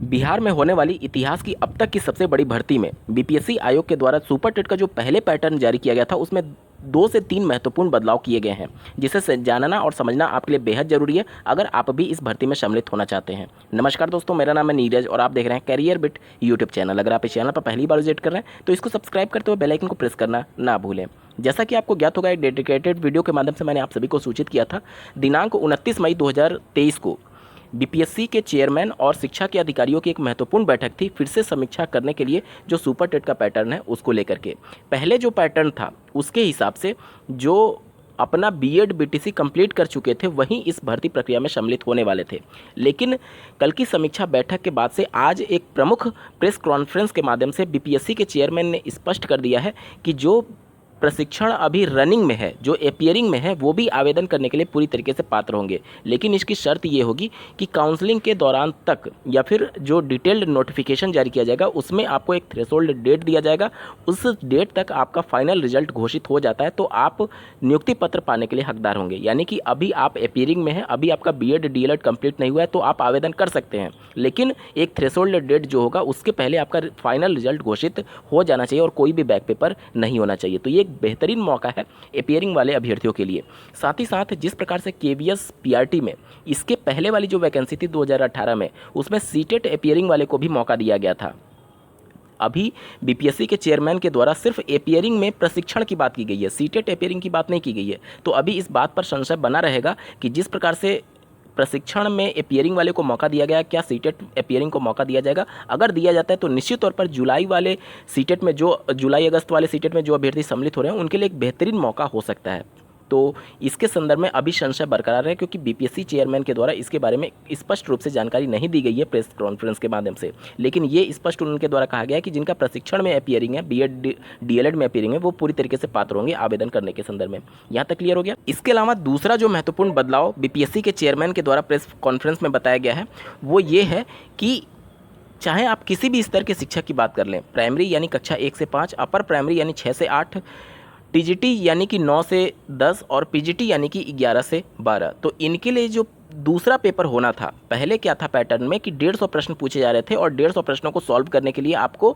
बिहार में होने वाली इतिहास की अब तक की सबसे बड़ी भर्ती में बीपीएससी आयोग के द्वारा सुपर टेट का जो पहले पैटर्न जारी किया गया था उसमें 2 से 3 महत्वपूर्ण बदलाव किए गए हैं, जिसे जानना और समझना आपके लिए बेहद जरूरी है अगर आप भी इस भर्ती में सम्मिलित होना चाहते हैं। नमस्कार दोस्तों, मेरा नाम है नीरज और आप देख रहे हैं करियर बिट यूट्यूब चैनल। अगर आप इस चैनल पर पहली बार विजिट कर रहे हैं तो इसको सब्सक्राइब करते हुए बेल आइकन को प्रेस करना ना भूलें। जैसा कि आपको ज्ञात होगा, एक डेडिकेटेड वीडियो के माध्यम से मैंने आप सभी को सूचित किया था दिनांक 29 मई 2023 को बीपीएससी के चेयरमैन और शिक्षा के अधिकारियों की एक महत्वपूर्ण बैठक थी फिर से समीक्षा करने के लिए जो सुपर टेट का पैटर्न है उसको लेकर के। पहले जो पैटर्न था उसके हिसाब से जो अपना बीएड बीटीसी कंप्लीट कर चुके थे वहीं इस भर्ती प्रक्रिया में सम्मिलित होने वाले थे, लेकिन कल की समीक्षा बैठक के बाद से आज एक प्रमुख प्रेस कॉन्फ्रेंस के माध्यम से बीपीएससी के चेयरमैन ने स्पष्ट कर दिया है कि जो प्रशिक्षण अभी रनिंग में है, जो एपियरिंग में है, वो भी आवेदन करने के लिए पूरी तरीके से पात्र होंगे। लेकिन इसकी शर्त ये होगी कि काउंसलिंग के दौरान तक या फिर जो डिटेल्ड नोटिफिकेशन जारी किया जाएगा उसमें आपको एक थ्रेशोल्ड डेट दिया जाएगा। उस डेट तक आपका फाइनल रिजल्ट घोषित हो जाता है तो आप नियुक्ति पत्र पाने के लिए हकदार होंगे। यानी कि अभी आप एपियरिंग में हैं, अभी आपका बीएड डीएलएड कंप्लीट नहीं हुआ है तो आप आवेदन कर सकते हैं, लेकिन एक थ्रेशोल्ड डेट जो होगा उसके पहले आपका फाइनल रिजल्ट घोषित हो जाना चाहिए और कोई भी बैक पेपर नहीं होना चाहिए। तो ये बेहतरीन मौका है एपियरिंग वाले अभ्यर्थियों के लिए। साथ ही साथ जिस प्रकार से केवीएस पीआरटी में इसके पहले वाली जो वैकेंसी थी 2018 में, उसमें सीटेट एपियरिंग वाले को भी मौका दिया गया था। अभी बीपीएससी के चेयरमैन के द्वारा सिर्फ एपियरिंग में प्रशिक्षण की बात की गई है, सीटेट एपियरिंग की बात नहीं की गई है। तो अभी इस बात पर संशय बना रहेगा कि जिस प्रकार से प्रशिक्षण में एपियरिंग वाले को मौका दिया गया, क्या सीटेट एपियरिंग को मौका दिया जाएगा? अगर दिया जाता है तो निश्चित तौर पर जुलाई वाले सीटेट में जो जुलाई अगस्त वाले सीटेट में जो अभ्यर्थी सम्मिलित हो रहे हैं उनके लिए एक बेहतरीन मौका हो सकता है। तो इसके संदर्भ में अभी संशय बरकरार है क्योंकि बीपीएससी चेयरमैन के द्वारा इसके बारे में स्पष्ट रूप से जानकारी नहीं दी गई है प्रेस कॉन्फ्रेंस के माध्यम से। लेकिन ये स्पष्ट उनके द्वारा कहा गया है कि जिनका प्रशिक्षण में एपियरिंग है, बीएड डीएलएड में एपियरिंग है, वो पूरी तरीके से पात्र होंगे आवेदन करने के संदर्भ में। यहाँ तक क्लियर हो गया। इसके अलावा दूसरा जो महत्वपूर्ण बदलाव बीपीएससी के चेयरमैन के द्वारा प्रेस कॉन्फ्रेंस में बताया गया है वो ये है कि चाहे आप किसी भी स्तर के शिक्षक की बात कर लें, प्राइमरी यानी कक्षा 1 से 5, अपर प्राइमरी यानी 6 से 8, टीजीटी यानी कि 9 से 10 और पीजीटी यानी कि 11 से 12, तो इनके लिए जो दूसरा पेपर होना था, पहले क्या था पैटर्न में कि 150 प्रश्न पूछे जा रहे थे और 150 प्रश्नों को सॉल्व करने के लिए आपको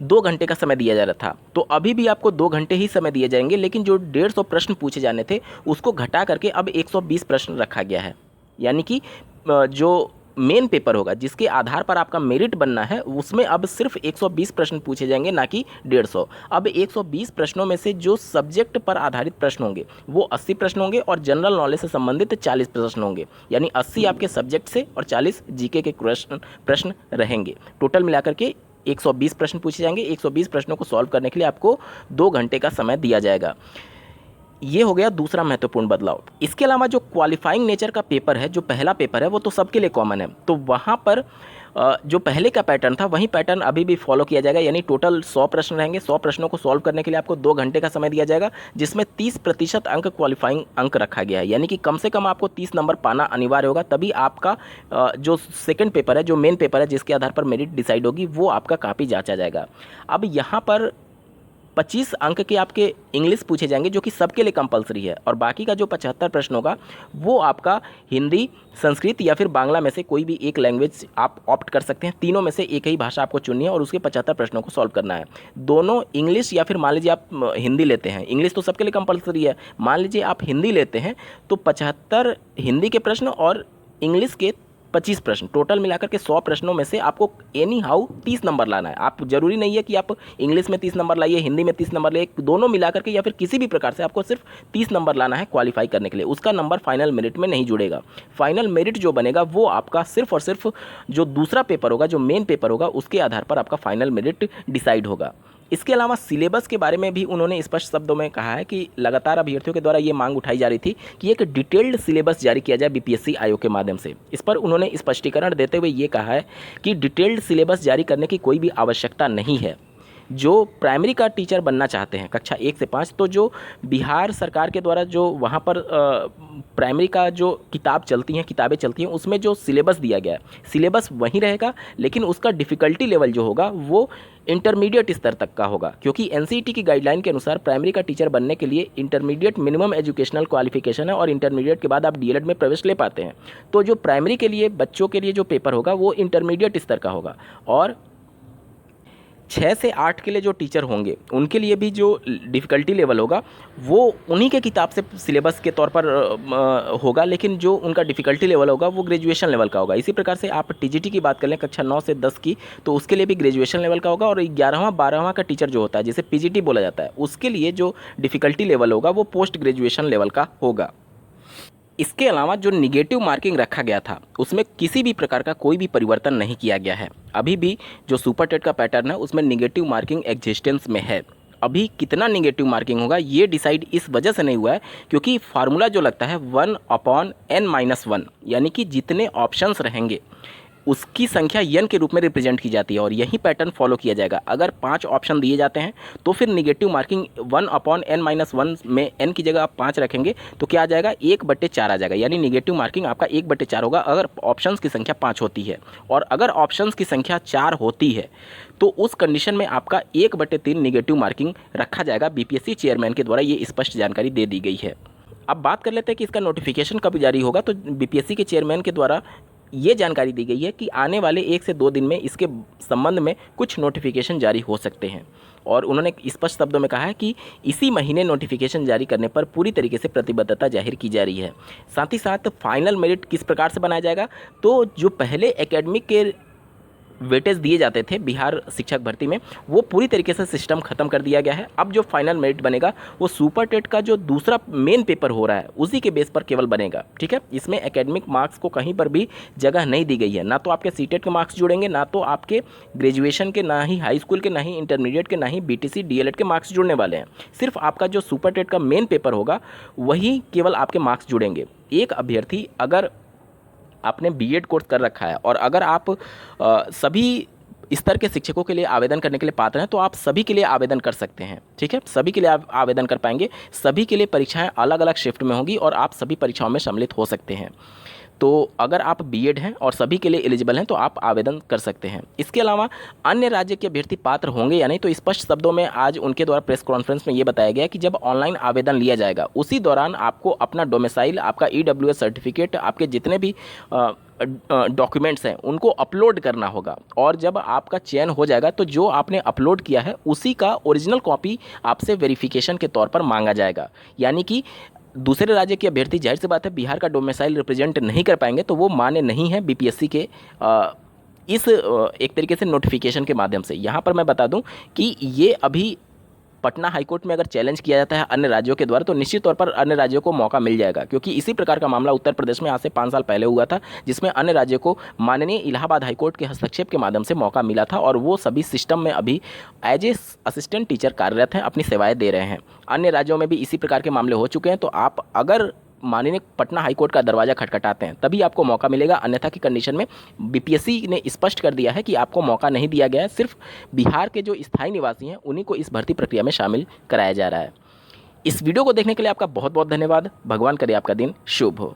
2 घंटे का समय दिया जा रहा था। तो अभी भी आपको 2 घंटे ही समय दिए जाएंगे, लेकिन जो 150 प्रश्न पूछे जाने थे उसको घटा करके अब 120 प्रश्न रखा गया है। यानी कि जो मेन पेपर होगा जिसके आधार पर आपका मेरिट बनना है उसमें अब सिर्फ 120 प्रश्न पूछे जाएंगे, ना कि 150। अब 120 प्रश्नों में से जो सब्जेक्ट पर आधारित प्रश्न होंगे वो 80 प्रश्न होंगे और जनरल नॉलेज से संबंधित 40 प्रश्न होंगे। यानी 80 आपके सब्जेक्ट से और 40 जीके के प्रश्न रहेंगे। टोटल मिलाकर के 120 प्रश्न पूछे जाएंगे। 120 प्रश्नों को सॉल्व करने के लिए आपको 2 घंटे का समय दिया जाएगा। ये हो गया दूसरा महत्वपूर्ण बदलाव। इसके अलावा जो क्वालिफाइंग नेचर का पेपर है, जो पहला पेपर है, वो तो सबके लिए कॉमन है। तो वहाँ पर जो पहले का पैटर्न था वही पैटर्न अभी भी फॉलो किया जाएगा। यानी टोटल 100 प्रश्न रहेंगे। 100 प्रश्नों को सॉल्व करने के लिए आपको 2 घंटे का समय दिया जाएगा, जिसमें 30% अंक क्वालिफाइंग अंक रखा गया है। यानी कि कम से कम आपको 30 नंबर पाना अनिवार्य होगा, तभी आपका जो सेकेंड पेपर है, जो मेन पेपर है, जिसके आधार पर मेरिट डिसाइड होगी, वो आपका काफ़ी जांचा जाएगा। अब यहाँ पर 25 अंक के आपके इंग्लिश पूछे जाएंगे जो कि सबके लिए कंपलसरी है, और बाकी का जो 75 प्रश्न होगा वो आपका हिंदी, संस्कृत या फिर बांग्ला में से कोई भी एक लैंग्वेज आप ऑप्ट कर सकते हैं। तीनों में से एक ही भाषा आपको चुननी है और उसके 75 प्रश्नों को सॉल्व करना है। दोनों इंग्लिश या फिर मान लीजिए आप हिंदी लेते हैं, इंग्लिश तो सबके लिए कंपलसरी है, मान लीजिए आप हिंदी लेते हैं तो 75 हिंदी के प्रश्न और इंग्लिश के 25 प्रश्न, टोटल मिलाकर के 100 प्रश्नों में से आपको एनी हाउ 30 नंबर लाना है। आप जरूरी नहीं है कि आप इंग्लिश में 30 नंबर लाइए, हिंदी में 30 नंबर लाइए, दोनों मिलाकर के या फिर किसी भी प्रकार से आपको सिर्फ 30 नंबर लाना है क्वालिफाई करने के लिए। उसका नंबर फाइनल मेरिट में नहीं जुड़ेगा। फाइनल मेरिट जो बनेगा वो आपका सिर्फ और सिर्फ जो दूसरा पेपर होगा, जो मेन पेपर होगा, उसके आधार पर आपका फाइनल मेरिट डिसाइड होगा। इसके अलावा सिलेबस के बारे में भी उन्होंने स्पष्ट शब्दों में कहा है कि लगातार अभ्यर्थियों के द्वारा ये मांग उठाई जा रही थी कि एक डिटेल्ड सिलेबस जारी किया जाए बीपीएससी आयोग के माध्यम से। इस पर उन्होंने स्पष्टीकरण देते हुए ये कहा है कि डिटेल्ड सिलेबस जारी करने की कोई भी आवश्यकता नहीं है। जो प्राइमरी का टीचर बनना चाहते हैं कक्षा 1 से 5, तो जो बिहार सरकार के द्वारा जो वहाँ पर प्राइमरी का जो किताबें चलती हैं उसमें जो सिलेबस दिया गया है, सिलेबस वहीं रहेगा, लेकिन उसका डिफ़िकल्टी लेवल जो होगा वो इंटरमीडिएट स्तर तक का होगा, क्योंकि एनसीईटी की गाइडलाइन के अनुसार प्राइमरी का टीचर बनने के लिए इंटरमीडिएट मिनिमम एजुकेशनल क्वालिफिकेशन है और इंटरमीडिएट के बाद आप डीएलएड में प्रवेश ले पाते हैं। तो जो प्राइमरी के लिए बच्चों के लिए जो पेपर होगा वो इंटरमीडिएट स्तर का होगा, और 6 से 8 के लिए जो टीचर होंगे उनके लिए भी जो डिफ़िकल्टी लेवल होगा वो उन्हीं के किताब से सिलेबस के तौर पर होगा, लेकिन जो उनका डिफ़िकल्टी लेवल होगा वो ग्रेजुएशन लेवल का होगा। इसी प्रकार से आप टीजीटी की बात कर लें कक्षा 9 से 10 की, तो उसके लिए भी ग्रेजुएशन लेवल का होगा, और 11वां 12वां का टीचर जो होता है जिसे पीजीटी बोला जाता है उसके लिए जो डिफ़िकल्टी लेवल होगा वो पोस्ट ग्रेजुएशन लेवल का होगा। इसके अलावा जो निगेटिव मार्किंग रखा गया था उसमें किसी भी प्रकार का कोई भी परिवर्तन नहीं किया गया है। अभी भी जो सुपर टेट का पैटर्न है उसमें निगेटिव मार्किंग एग्जिस्टेंस में है। अभी कितना निगेटिव मार्किंग होगा ये डिसाइड इस वजह से नहीं हुआ है क्योंकि फार्मूला जो लगता है 1/n-1, यानी कि जितने ऑप्शंस रहेंगे उसकी संख्या n के रूप में रिप्रेजेंट की जाती है, और यही पैटर्न फॉलो किया जाएगा। अगर 5 ऑप्शन दिए जाते हैं तो फिर निगेटिव मार्किंग 1/n-1 में n की जगह आप 5 रखेंगे तो क्या आ जाएगा, 1/4 आ जाएगा, यानी निगेटिव मार्किंग आपका 1/4 होगा अगर ऑप्शंस की संख्या 5 होती है। और अगर ऑप्शंस की संख्या 4 होती है तो उस कंडीशन में आपका 1/3 निगेटिव मार्किंग रखा जाएगा। बीपीएससी चेयरमैन के द्वारा ये स्पष्ट जानकारी दे दी गई है। अब बात कर लेते हैं कि इसका नोटिफिकेशन कब जारी होगा। तो बीपीएससी के चेयरमैन के द्वारा ये जानकारी दी गई है कि आने वाले 1 से 2 दिन में इसके संबंध में कुछ नोटिफिकेशन जारी हो सकते हैं, और उन्होंने स्पष्ट शब्दों में कहा है कि इसी महीने नोटिफिकेशन जारी करने पर पूरी तरीके से प्रतिबद्धता जाहिर की जा रही है। साथ ही साथ फाइनल मेरिट किस प्रकार से बनाया जाएगा, तो जो पहले एकेडमिक के वेटेज दिए जाते थे बिहार शिक्षक भर्ती में वो पूरी तरीके से सिस्टम ख़त्म कर दिया गया है। अब जो फाइनल मेरिट बनेगा वो सुपर टेट का जो दूसरा मेन पेपर हो रहा है उसी के बेस पर केवल बनेगा। ठीक है, इसमें एकेडमिक मार्क्स को कहीं पर भी जगह नहीं दी गई है, ना तो आपके सीटेट के मार्क्स जुड़ेंगे, ना तो आपके ग्रेजुएशन के, ना ही हाई स्कूल के, ना ही इंटरमीडिएट के, ना ही बीटीसी डीएलएड के मार्क्स जुड़ने वाले हैं। सिर्फ आपका जो सुपर टेट का मेन पेपर होगा वही केवल आपके मार्क्स जुड़ेंगे। एक अभ्यर्थी अगर आपने बीएड कोर्स कर रखा है और अगर आप सभी स्तर के शिक्षकों के लिए आवेदन करने के लिए पात्र हैं तो आप सभी के लिए आवेदन कर सकते हैं। ठीक है, सभी के लिए आप आवेदन कर पाएंगे। सभी के लिए परीक्षाएं अलग अलग शिफ्ट में होंगी और आप सभी परीक्षाओं में सम्मिलित हो सकते हैं। तो अगर आप बीएड हैं और सभी के लिए एलिजिबल हैं तो आप आवेदन कर सकते हैं। इसके अलावा अन्य राज्य के अभ्यर्थी पात्र होंगे या नहीं, तो स्पष्ट शब्दों में आज उनके द्वारा प्रेस कॉन्फ्रेंस में ये बताया गया कि जब ऑनलाइन आवेदन लिया जाएगा उसी दौरान आपको अपना डोमिसाइल, आपका ईडब्ल्यूएस सर्टिफिकेट, आपके जितने भी डॉक्यूमेंट्स हैं उनको अपलोड करना होगा, और जब आपका चयन हो जाएगा तो जो आपने अपलोड किया है उसी का ओरिजिनल कॉपी आपसे वेरिफिकेशन के तौर पर मांगा जाएगा। यानी कि दूसरे राज्य के अभ्यर्थी, जाहिर सी बात है, बिहार का डोमिसाइल रिप्रेजेंट नहीं कर पाएंगे तो वो मान्य नहीं है बीपीएससी के इस एक तरीके से नोटिफिकेशन के माध्यम से। यहाँ पर मैं बता दूं कि ये अभी पटना हाईकोर्ट में अगर चैलेंज किया जाता है अन्य राज्यों के द्वारा तो निश्चित तौर पर अन्य राज्यों को मौका मिल जाएगा, क्योंकि इसी प्रकार का मामला उत्तर प्रदेश में आज से 5 साल पहले हुआ था जिसमें अन्य राज्यों को माननीय इलाहाबाद हाईकोर्ट के हस्तक्षेप के माध्यम से मौका मिला था, और वो सभी सिस्टम में अभी एज ए असिस्टेंट टीचर कार्यरत हैं, अपनी सेवाएं दे रहे हैं। अन्य राज्यों में भी इसी प्रकार के मामले हो चुके हैं। तो आप अगर माननीय पटना हाईकोर्ट का दरवाजा खटखटाते हैं तभी आपको मौका मिलेगा, अन्यथा की कंडीशन में बीपीएससी ने स्पष्ट कर दिया है कि आपको मौका नहीं दिया गया है। सिर्फ बिहार के जो स्थायी निवासी हैं उन्हीं को इस भर्ती प्रक्रिया में शामिल कराया जा रहा है। इस वीडियो को देखने के लिए आपका बहुत बहुत धन्यवाद। भगवान करे आपका दिन शुभ हो।